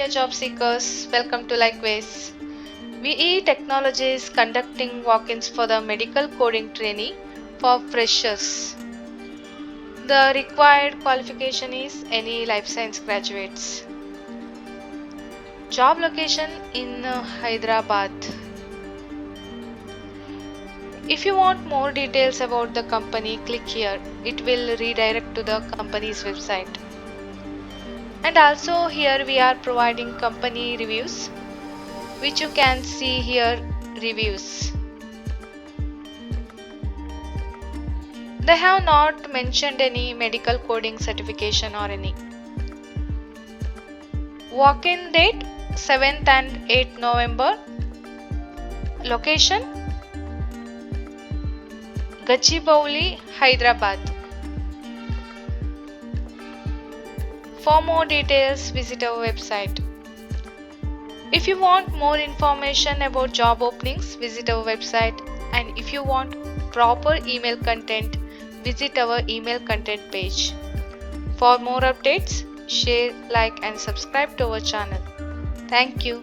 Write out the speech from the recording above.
dear job seekers, welcome to Likeways. VE Technology is conducting walk-ins for the medical coding trainee for freshers. The required qualification is any life science graduates. Job location in Hyderabad. If you want more details about the company, click here. It will redirect to the company's website. And also here we are providing company reviews, which you can see here, reviews. They have not mentioned any medical coding certification or any. Walk-in date 7th and 8th November. Location Gachibowli, Hyderabad. For more details, visit our website. If you want more information about job openings, visit our website. And if you want proper email content, visit our email content page. For more updates, share, like and subscribe to our channel. Thank you.